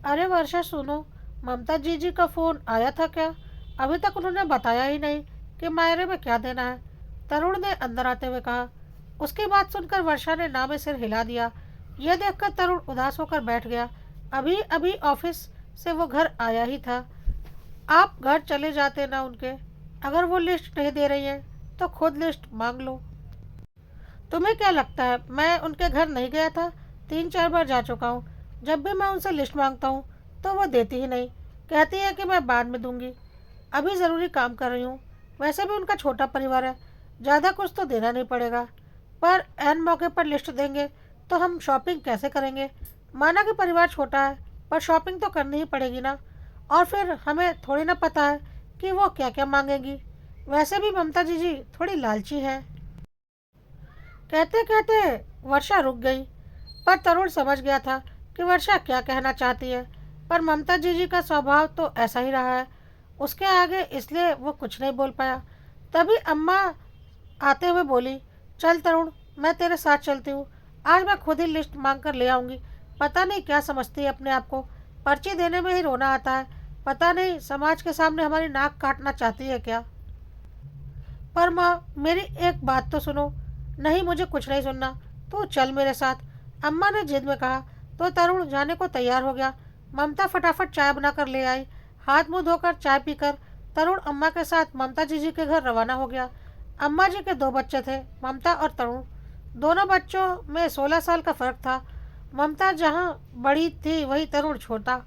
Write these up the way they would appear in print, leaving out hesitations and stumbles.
अरे वर्षा सुनो, ममता जी का फ़ोन आया था क्या? अभी तक उन्होंने बताया ही नहीं कि मायरे में क्या देना है। तरुण ने अंदर आते हुए कहा। उसकी बात सुनकर वर्षा ने ना में सिर हिला दिया। यह देखकर तरुण उदास होकर बैठ गया। अभी अभी ऑफिस से वो घर आया ही था। आप घर चले जाते ना उनके। अगर वो लिस्ट नहीं दे रही है तो खुद लिस्ट मांग लो। तुम्हें क्या लगता है मैं उनके घर नहीं गया था? 3-4 बार जा चुका हूँ। जब भी मैं उनसे लिस्ट मांगता हूँ तो वो देती ही नहीं। कहती है कि मैं बाद में दूंगी। अभी ज़रूरी काम कर रही हूँ। वैसे भी उनका छोटा परिवार है, ज़्यादा कुछ तो देना नहीं पड़ेगा। पर ऐन मौके पर लिस्ट देंगे तो हम शॉपिंग कैसे करेंगे? माना कि परिवार छोटा है, पर शॉपिंग तो करनी ही पड़ेगी ना। और फिर हमें थोड़ी ना पता है कि वो क्या क्या मांगेंगी। वैसे भी ममता जी थोड़ी लालची है। कहते कहते वर्षा रुक गई। पर तरुण समझ गया था कि वर्षा क्या कहना चाहती है। पर ममता जी का स्वभाव तो ऐसा ही रहा है उसके आगे, इसलिए वो कुछ नहीं बोल पाया। तभी अम्मा आते हुए बोली, चल तरुण, मैं तेरे साथ चलती हूँ। आज मैं खुद ही लिस्ट मांग कर ले आऊँगी। पता नहीं क्या समझती है अपने आप को। पर्ची देने में ही रोना आता है। पता नहीं समाज के सामने हमारी नाक काटना चाहती है क्या। पर माँ, मेरी एक बात तो सुनो। नहीं, मुझे कुछ नहीं सुनना। तू चल मेरे साथ, अम्मा ने जिद में कहा। तो तरुण जाने को तैयार हो गया। ममता फटाफट चाय बनाकर ले आई। हाथ मुंह धोकर चाय पीकर तरुण अम्मा के साथ ममता जी के घर रवाना हो गया। अम्मा जी के 2 बच्चे थे, ममता और तरुण। दोनों बच्चों में 16 साल का फर्क था। ममता जहाँ बड़ी थी वही तरुण छोटा,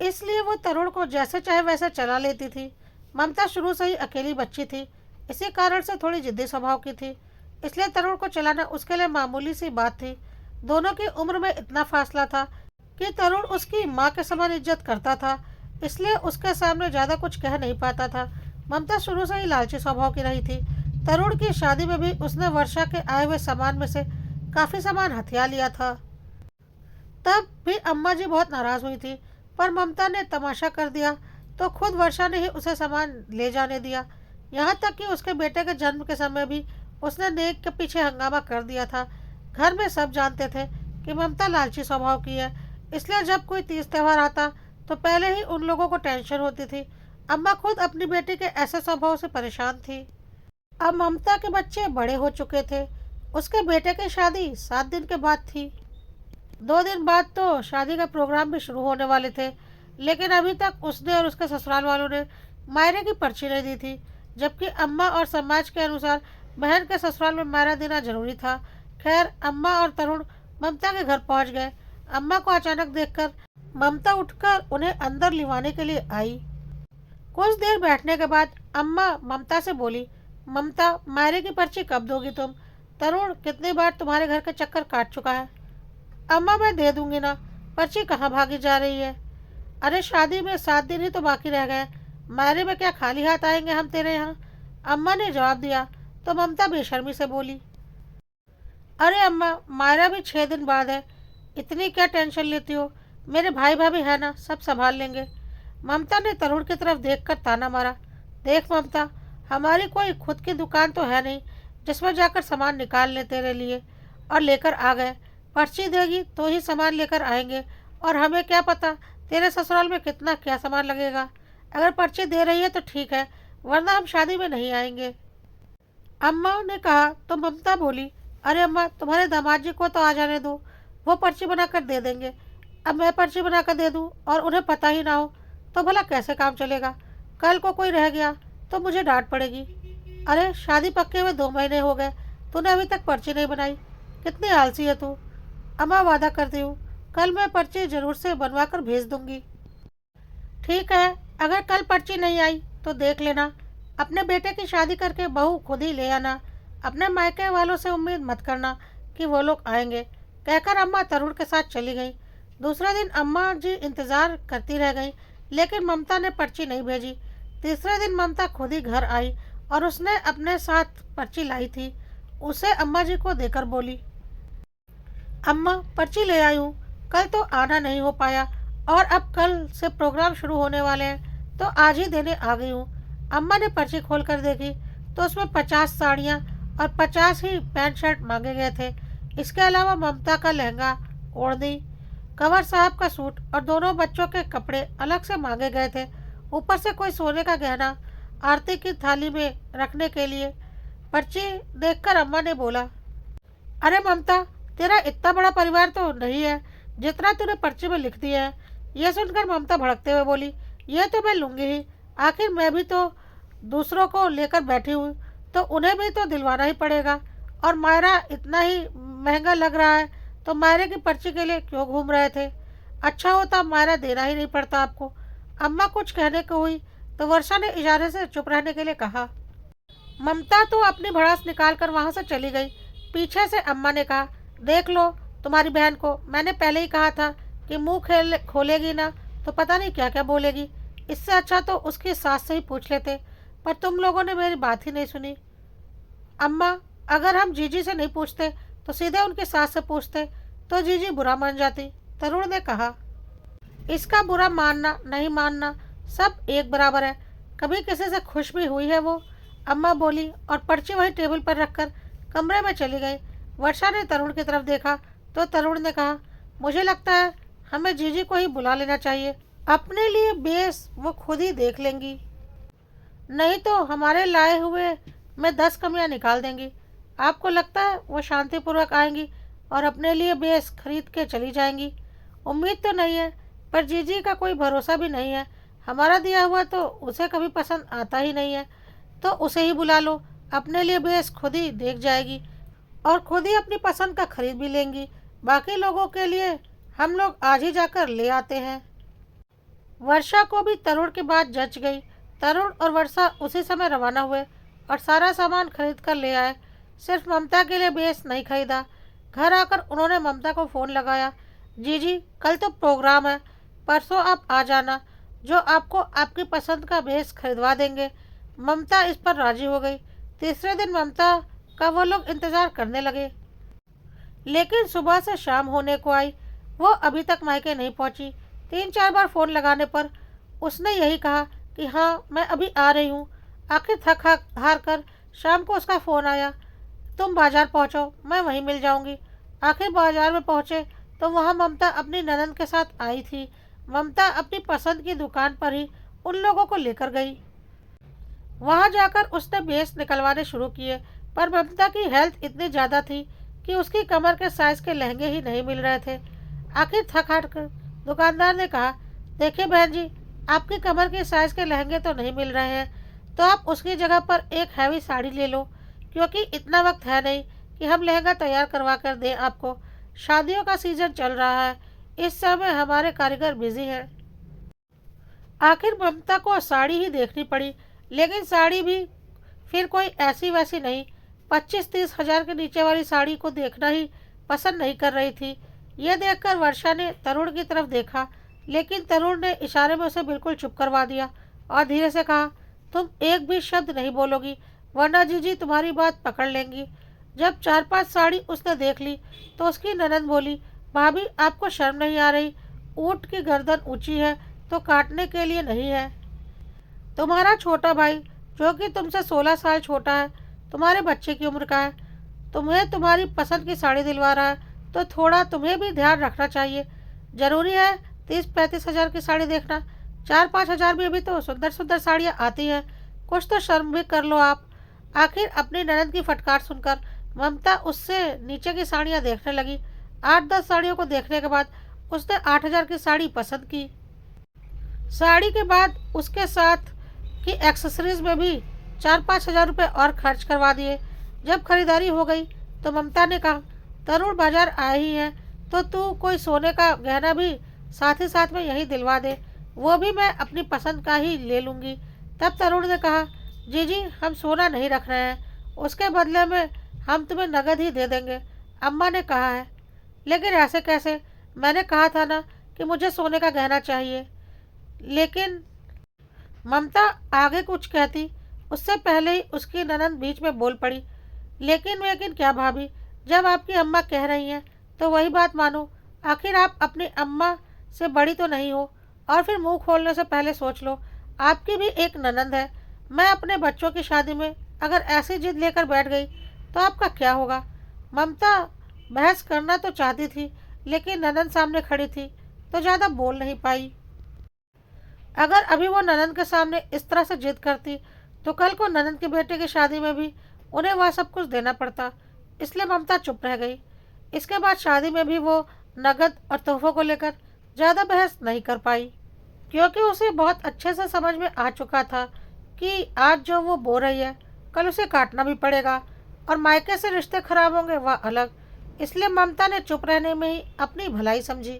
इसलिए वो तरुण को जैसे चाहे वैसे चला लेती थी। ममता शुरू से ही अकेली बच्ची थी, इसी कारण से थोड़ी जिद्दी स्वभाव की थी। इसलिए तरुण को चलाना उसके लिए मामूली सी बात थी। दोनों की उम्र में इतना फासला था कि तरुण उसकी माँ के समान इज्जत करता था, इसलिए उसके सामने ज़्यादा कुछ कह नहीं पाता था। ममता शुरू से ही लालची स्वभाव की रही थी। तरुण की शादी में भी उसने वर्षा के आए हुए सामान में से काफ़ी सामान हथिया लिया था। तब भी अम्मा जी बहुत नाराज हुई थी। पर ममता ने तमाशा कर दिया तो खुद वर्षा ने ही उसे सामान ले जाने दिया। यहाँ तक कि उसके बेटे के जन्म के समय भी उसने नेक के पीछे हंगामा कर दिया था। घर में सब जानते थे कि ममता लालची स्वभाव की है, इसलिए जब कोई तीज त्यौहार आता तो पहले ही उन लोगों को टेंशन होती थी। अम्मा खुद अपनी बेटी के ऐसे स्वभाव से परेशान थी। अब ममता के बच्चे बड़े हो चुके थे। उसके बेटे की शादी 7 दिन के बाद थी। 2 दिन बाद तो शादी का प्रोग्राम भी शुरू होने वाले थे, लेकिन अभी तक उसने और उसके ससुराल वालों ने मायरे की पर्ची नहीं दी थी। जबकि अम्मा और समाज के अनुसार बहन के ससुराल में मायरा देना जरूरी था। खैर, अम्मा और तरुण ममता के घर पहुंच गए। अम्मा को अचानक देखकर ममता उठकर उन्हें अंदर लिवाने के लिए आई। कुछ देर बैठने के बाद अम्मा ममता से बोली, ममता, मायरे की पर्ची कब दोगी तुम? तरुण कितनी बार तुम्हारे घर के चक्कर काट चुका है। अम्मा, मैं दे दूंगी ना। पर्ची कहाँ भागी जा रही है? अरे शादी में 7 दिन ही तो बाकी रह गए। मायरे में क्या खाली हाथ आएंगे हम तेरे यहाँ? अम्मा ने जवाब दिया। तो ममता बेशर्मी से बोली, अरे अम्मा, मायरा भी 6 दिन बाद है। इतनी क्या टेंशन लेती हो? मेरे भाई भाभी है ना, सब संभाल लेंगे। ममता ने तरुण की तरफ देखकर ताना मारा। देख ममता, हमारी कोई खुद की दुकान तो है नहीं जिसमें जाकर सामान निकाल ले तेरे लिए और लेकर आ गए। पर्ची देगी तो ही सामान लेकर आएंगे, और हमें क्या पता तेरे ससुराल में कितना क्या सामान लगेगा। अगर पर्ची दे रही है तो ठीक है, वरना हम शादी में नहीं आएंगे। अम्मा ने कहा तो ममता बोली, अरे अम्मा, तुम्हारे दामाद जी को तो आ जाने दो, वो पर्ची बनाकर दे देंगे। अब मैं पर्ची बनाकर दे दूँ और उन्हें पता ही ना हो तो भला कैसे काम चलेगा? कल को कोई रह गया तो मुझे डांट पड़ेगी। अरे शादी पक्के हुए 2 महीने हो गए, तूने अभी तक पर्ची नहीं बनाई। कितनी आलसी है तू। अम्मा, वादा करती हूँ कल मैं पर्ची जरूर से बनवा कर भेज दूंगी। ठीक है, अगर कल पर्ची नहीं आई तो देख लेना। अपने बेटे की शादी करके बहू खुद ही ले आना। अपने मायके वालों से उम्मीद मत करना कि वो लोग आएंगे। कहकर अम्मा तरुण के साथ चली गई। दूसरे दिन अम्मा जी इंतज़ार करती रह गई, लेकिन ममता ने पर्ची नहीं भेजी। तीसरे दिन ममता खुद ही घर आई और उसने अपने साथ पर्ची लाई थी। उसे अम्मा जी को देकर बोली, अम्मा, पर्ची ले आई हूँ। कल तो आना नहीं हो पाया और अब कल से प्रोग्राम शुरू होने वाले हैं तो आज ही देने आ गई हूँ। अम्मा ने पर्ची खोल कर देखी तो उसमें 50 साड़ियाँ और 50 ही पैंट शर्ट मांगे गए थे। इसके अलावा ममता का लहंगा, ओढ़नी, कंवर साहब का सूट और दोनों बच्चों के कपड़े अलग से मांगे गए थे। ऊपर से कोई सोने का गहना आरती की थाली में रखने के लिए। पर्ची देखकर अम्मा ने बोला, अरे ममता, तेरा इतना बड़ा परिवार तो नहीं है जितना तूने पर्ची में लिख दिया है। यह सुनकर ममता भड़कते हुए बोली, यह तो मैं लूँगी ही। आखिर मैं भी तो दूसरों को लेकर बैठी हूँ, तो उन्हें भी तो दिलवाना ही पड़ेगा। और मायरा इतना ही महंगा लग रहा है, तो मायरे की पर्ची के लिए क्यों घूम रहे थे? अच्छा होता मायरा देना ही नहीं पड़ता आपको। अम्मा कुछ कहने को हुई तो वर्षा ने इशारे से चुप रहने के लिए कहा। ममता तो अपनी भड़ास निकाल कर वहाँ से चली गई। पीछे से अम्मा ने कहा, देख लो तुम्हारी बहन को, मैंने पहले ही कहा था कि मुंह खेल खोलेगी ना तो पता नहीं क्या क्या बोलेगी। इससे अच्छा तो उसकी सास से ही पूछ लेते, पर तुम लोगों ने मेरी बात ही नहीं सुनी। अम्मा, अगर हम जीजी से नहीं पूछते तो सीधे उनकी सास से पूछते, तो जीजी बुरा मान जाती। तरुण ने कहा, इसका बुरा मानना नहीं मानना सब एक बराबर है। कभी किसी से खुश भी हुई है वो? अम्मा बोली और पर्ची वही टेबल पर रखकर कमरे में चली गई। वर्षा ने तरुण की तरफ देखा तो तरुण ने कहा, मुझे लगता है हमें जीजी को ही बुला लेना चाहिए। अपने लिए बेस वो खुद ही देख लेंगी, नहीं तो हमारे लाए हुए में 10 कमियां निकाल देंगी। आपको लगता है वो शांतिपूर्वक आएंगी और अपने लिए बेस खरीद के चली जाएंगी? उम्मीद तो नहीं है, पर जीजी का कोई भरोसा भी नहीं है। हमारा दिया हुआ तो उसे कभी पसंद आता ही नहीं है, तो उसे ही बुला लो। अपने लिए बेस खुद ही देख जाएगी और खुद ही अपनी पसंद का खरीद भी लेंगी। बाकी लोगों के लिए हम लोग आज ही जाकर ले आते हैं। वर्षा को भी तरुण की बात जच गई। तरुण और वर्षा उसी समय रवाना हुए और सारा सामान खरीद कर ले आए। सिर्फ ममता के लिए बेस नहीं खरीदा। घर आकर उन्होंने ममता को फ़ोन लगाया, जीजी कल तो प्रोग्राम है, परसों आप आ जाना, जो आपको आपकी पसंद का बेस खरीदवा देंगे। ममता इस पर राजी हो गई। तीसरे दिन ममता का वो लोग इंतज़ार करने लगे, लेकिन सुबह से शाम होने को आई, वो अभी तक मायके नहीं पहुंची। 3-4 बार फ़ोन लगाने पर उसने यही कहा कि हाँ मैं अभी आ रही हूँ। आखिर थक हार कर शाम को उसका फ़ोन आया, तुम बाज़ार पहुँचो, मैं वहीं मिल जाऊँगी। आखिर बाज़ार में पहुँचे तो वहाँ ममता अपनी ननद के साथ आई थी। ममता अपनी पसंद की दुकान पर ही उन लोगों को लेकर गई। वहाँ जाकर उसने बेस निकलवाने शुरू किए, पर ममता की हेल्थ इतनी ज़्यादा थी कि उसकी कमर के साइज़ के लहंगे ही नहीं मिल रहे थे। आखिर थक हार कर दुकानदार ने कहा, देखिए बहन जी, आपकी कमर के साइज़ के लहंगे तो नहीं मिल रहे हैं, तो आप उसकी जगह पर एक हैवी साड़ी ले लो, क्योंकि इतना वक्त है नहीं कि हम लहंगा तैयार करवा कर दें आपको। शादियों का सीज़न चल रहा है, इस समय हमारे कारीगर बिजी हैं। आखिर ममता को साड़ी ही देखनी पड़ी, लेकिन साड़ी भी फिर कोई ऐसी वैसी नहीं। 25-30 हज़ार के नीचे वाली साड़ी को देखना ही पसंद नहीं कर रही थी। यह देखकर वर्षा ने तरुण की तरफ देखा, लेकिन तरुण ने इशारे में उसे बिल्कुल चुप करवा दिया और धीरे से कहा, तुम एक भी शब्द नहीं बोलोगी, वरना जीजी तुम्हारी बात पकड़ लेंगी। जब 4-5 साड़ी उसने देख ली तो उसकी ननद बोली, भाभी आपको शर्म नहीं आ रही? ऊँट की गर्दन ऊंची है तो काटने के लिए नहीं है। तुम्हारा छोटा भाई, जो कि तुमसे 16 साल छोटा है, तुम्हारे बच्चे की उम्र का है, तुम्हें तुम्हारी पसंद की साड़ी दिलवा रहा है, तो थोड़ा तुम्हें भी ध्यान रखना चाहिए। ज़रूरी है 30-35 हज़ार की साड़ी देखना? 4-5 हज़ार में भी तो सुंदर सुंदर साड़ियाँ आती हैं। कुछ तो शर्म भी कर लो आप। आखिर अपनी ननद की फटकार सुनकर ममता उससे नीचे की साड़ियाँ देखने लगी। 8-10 साड़ियों को देखने के बाद उसने 8 हज़ार की साड़ी पसंद की। साड़ी के बाद उसके साथ की एक्सेसरीज में भी 4-5 हज़ार रुपये और खर्च करवा दिए। जब खरीदारी हो गई तो ममता ने कहा, तरुण बाजार आए ही हैं, तो तू कोई सोने का गहना भी साथ ही साथ में यही दिलवा दे, वो भी मैं अपनी पसंद का ही ले लूँगी। तब तरुण ने कहा, जीजी हम सोना नहीं रख रहे हैं, उसके बदले में हम तुम्हें नगद ही दे देंगे। अम्मा ने कहा है। लेकिन ऐसे कैसे? मैंने कहा था ना कि मुझे सोने का गहना चाहिए। लेकिन ममता आगे कुछ कहती, उससे पहले ही उसकी ननद बीच में बोल पड़ी, लेकिन क्या भाभी, जब आपकी अम्मा कह रही हैं तो वही बात मानो। आखिर आप अपनी अम्मा से बड़ी तो नहीं हो, और फिर मुंह खोलने से पहले सोच लो, आपकी भी एक ननद है। मैं अपने बच्चों की शादी में अगर ऐसी जिद लेकर बैठ गई तो आपका क्या होगा? ममता बहस करना तो चाहती थी, लेकिन ननद सामने खड़ी थी तो ज़्यादा बोल नहीं पाई। अगर अभी वो ननद के सामने इस तरह से जिद करती तो कल को ननद के बेटे की शादी में भी उन्हें वह सब कुछ देना पड़ता। इसलिए ममता चुप रह गई। इसके बाद शादी में भी वो नगद और तोहफों को लेकर ज़्यादा बहस नहीं कर पाई, क्योंकि उसे बहुत अच्छे से समझ में आ चुका था कि आज जो वो बो रही है कल उसे काटना भी पड़ेगा, और मायके से रिश्ते खराब होंगे वह अलग। इसलिए ममता ने चुप रहने में ही अपनी भलाई समझी।